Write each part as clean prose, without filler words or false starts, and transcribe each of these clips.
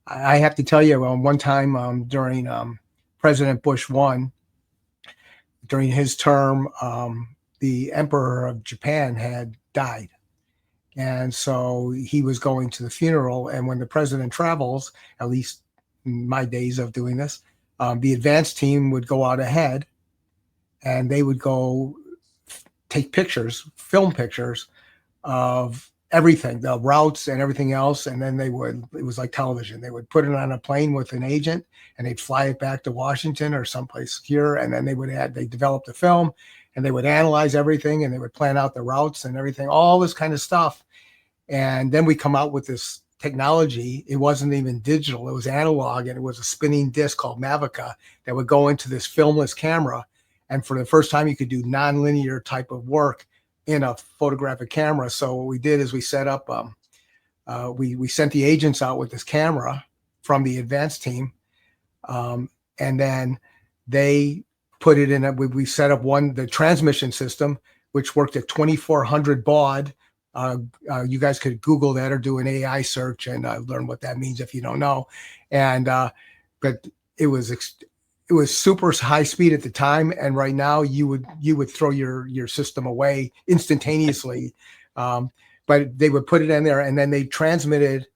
I have to tell you, one time during President Bush 1, during his term, the Emperor of Japan had died. And so he was going to the funeral. And when the president travels, at least in my days of doing this, the advance team would go out ahead and they would go take pictures, film pictures of everything, the routes and everything else. And then it was like television. They would put it on a plane with an agent and they'd fly it back to Washington or someplace secure. And then they developed a film and they would analyze everything and they would plan out the routes and everything, all this kind of stuff. And then we come out with this technology. It wasn't even digital. It was analog, and it was a spinning disc called Mavica that would go into this filmless camera. And for the first time, you could do nonlinear type of work in a photographic camera. So what we did is we set up, we sent the agents out with this camera from the advanced team. And then they put it in, we set up the transmission system, which worked at 2400 baud. You guys could Google that or do an AI search and learn what that means if you don't know. And but it was super high speed at the time, and right now you would throw your system away instantaneously. But they would put it in there, and then they transmitted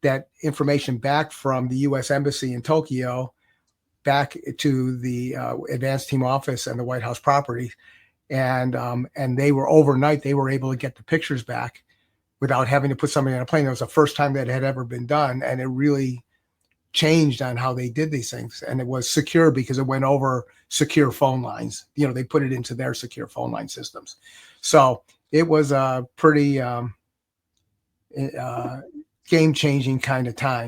that information back from the U.S. Embassy in Tokyo back to the advanced team office and the White House property. And they were overnight, they were able to get the pictures back without having to put somebody on a plane. It was the first time that had ever been done. And it really changed on how they did these things. And it was secure because it went over secure phone lines. They put it into their secure phone line systems. So it was a pretty game-changing kind of time.